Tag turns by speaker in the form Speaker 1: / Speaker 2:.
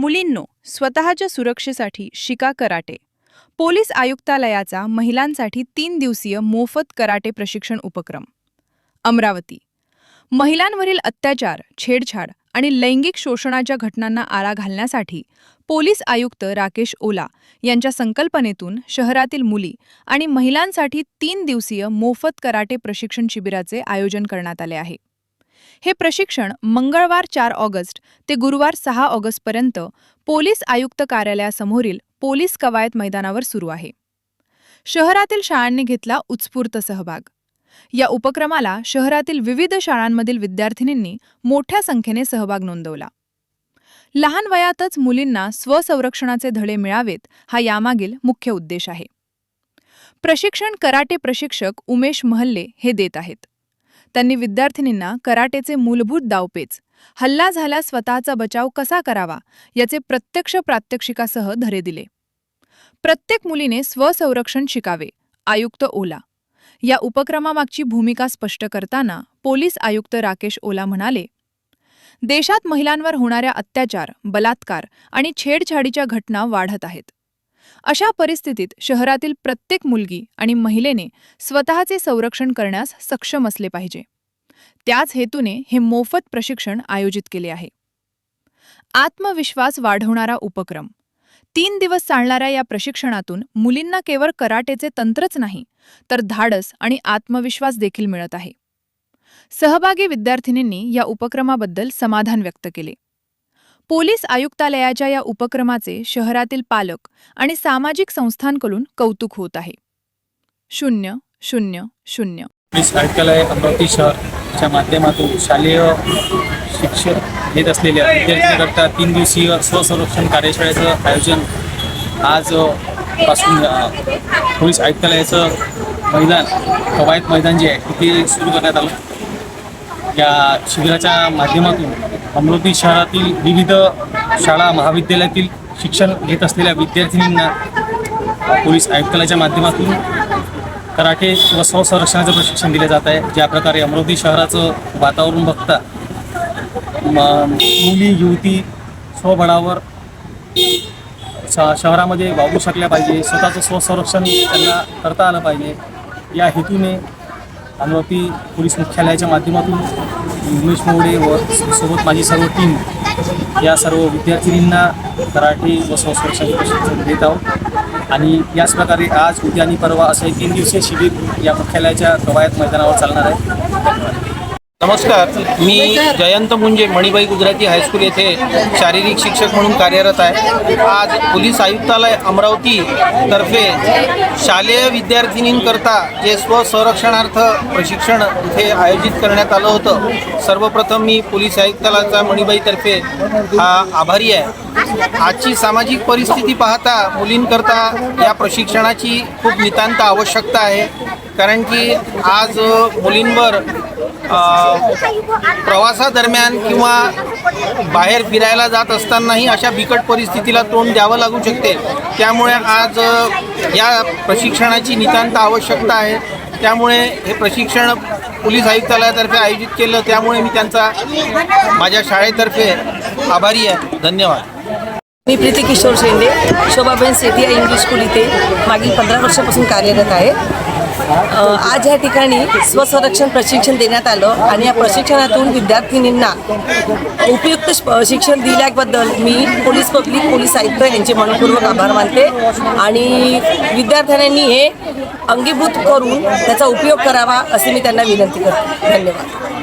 Speaker 1: मुलींनो, स्वतःच्या सुरक्षेसाठी शिका कराटे. पोलीस आयुक्तालयाचा महिलांसाठी 3 दिवसीय मोफत कराटे प्रशिक्षण उपक्रम. अमरावती. महिलांवरील अत्याचार, छेडछाड आणि लैंगिक शोषणाच्या घटनांना आळा घालण्यासाठी पोलीस आयुक्त राकेश ओला यांच्या संकल्पनेतून शहरातील मुली आणि महिलांसाठी 3 दिवसीय मोफत कराटे प्रशिक्षण शिबिराचे आयोजन करण्यात आले आहे. हे प्रशिक्षण मंगळवार 4 ऑगस्ट ते गुरुवार 6 ऑगस्टपर्यंत पोलीस आयुक्त कार्यालयासमोरील पोलीस कवायत मैदानावर सुरू आहे. शहरातील शाळांनी घेतला उत्स्फूर्त सहभाग. या उपक्रमाला शहरातील विविध शाळांमधील विद्यार्थिनींनी मोठ्या संख्येने सहभाग नोंदवला. लहान वयातच मुलींना स्वसंरक्षणाचे धडे मिळावेत हा यामागील मुख्य उद्देश आहे. प्रशिक्षण कराटे प्रशिक्षक उमेश महल्ले हे देत आहेत. त्यांनी विद्यार्थिनींना कराटेचे मूलभूत डावपेच, हल्ला झाल्यास स्वतःचा बचाव कसा करावा याचे प्रत्यक्ष प्रात्यक्षिकासह धडे दिले. प्रत्येक मुलीने स्वसंरक्षण शिकावे, आयुक्त ओला. या उपक्रमामागची भूमिका स्पष्ट करताना पोलीस आयुक्त राकेश ओला म्हणाले, देशात महिलांवर होणाऱ्या अत्याचार, बलात्कार आणि छेडछाडीच्या घटना वाढत आहेत. अशा परिस्थितीत शहरातील प्रत्येक मुलगी आणि महिलेने स्वतःचे संरक्षण करण्यास सक्षम असले पाहिजे. त्याच हेतूने हे मोफत प्रशिक्षण आयोजित केले आहे. आत्मविश्वास वाढवणारा उपक्रम. 3 दिवस चालणाऱ्या या प्रशिक्षणातून मुलींना केवळ कराटेचे तंत्रच नाही, तर धाडस आणि आत्मविश्वास देखील मिळत आहे. सहभागी विद्यार्थिनींनी या उपक्रमाबद्दल समाधान व्यक्त केले. पोलीस आयुक्तालयाच्या या उपक्रमाचे शहरातील पालक आणि सामाजिक संस्थांकडून कौतुक होत आहे. 000
Speaker 2: पोलीस आयुक्तालय अमरावती शहरच्या माध्यमातून शालेय शिक्षण घेत असलेल्या विद्यार्थ्यांकरता 3 दिवसीय स्वसंरक्षण कार्यशाळेचं आयोजन आज पासून पोलीस आयुक्तालयाचं मैदान, कवायत मैदान जे आहे तिथे सुरू करण्यात आलं. या शिबिराच्या माध्यमातून अमरावती शहरातील विविध शाळा महाविद्यालयातील शिक्षण घेत असलेल्या विद्यार्थिनींना पोलीस आयुक्तालयाच्या माध्यमातून कराटे व स्वसंरक्षणाचं प्रशिक्षण दिले जात आहे. ज्या प्रकारे अमरावती शहराचं वातावरण बघता मुली युवती स्वबळावर शहरामध्ये वावरू शकल्या पाहिजे, स्वतःचं स्वसंरक्षण त्यांना करता आलं पाहिजे. या हेतूने अमरावती पोलीस मुख्यालयाच्या माध्यमातून उमेश मोडे व सोबत माझी सर्व टीम या सर्व विद्यार्थिनींना कराटे व स्वसंरक्षण प्रशिक्षण देत आहोत. आणि याच प्रकारे आज, उद्या आणि परवा असं 3 दिवसीय शिबिर या मुख्यालयाच्या कवायत मैदानावर चालणार आहे.
Speaker 3: नमस्कार, मी जयंत मुंजे मणिबाई गुजराती हायस्कूल येथे शारीरिक शिक्षक म्हणून कार्यरत आहे. आज पोलीस आयुक्तालय अमरावती तर्फे शालेय विद्यार्थिनींकरता जे स्वसंरक्षणार्थ प्रशिक्षण इथे आयोजित करण्यात आलं होतं. सर्वप्रथम मी पोलीस आयुक्तालयाचा मणिबाईतर्फे हा आभारी आहे. आजची सामाजिक परिस्थिती पाहता मुलींकरता या प्रशिक्षणाची खूप नितांत आवश्यकता आहे. कारण की आज मुलींवर प्रवासादरम्यान किंवा बाहेर फिरायला जात असतानाही अशा बिकट परिस्थितीला तोंड द्यावं लागू शकते. त्यामुळे आज या प्रशिक्षणाची नितांत आवश्यकता आहे. त्यामुळे हे प्रशिक्षण पोलीस आयुक्तालयातर्फे आयोजित केलं, त्यामुळे मी त्यांचा माझ्या शाळेतर्फे आभारी आहे. धन्यवाद.
Speaker 4: मी प्रीती किशोर शेंडे, शोभाबेन सेठिया इंग्लिश स्कूल इथे मागील 15 वर्षापासून कार्यरत आहे. आज या ठिकाणी स्वसंरक्षण प्रशिक्षण देण्यात आलं आणि या प्रशिक्षणातून विद्यार्थिनींना उपयुक्त शिक्षण दिल्याबद्दल मी पोलीस आयुक्त यांचे मनपूर्वक आभार मानते. आणि विद्यार्थ्यांनी हे अंगीभूत करून त्याचा उपयोग करावा असे मी त्यांना विनंती करते. धन्यवाद.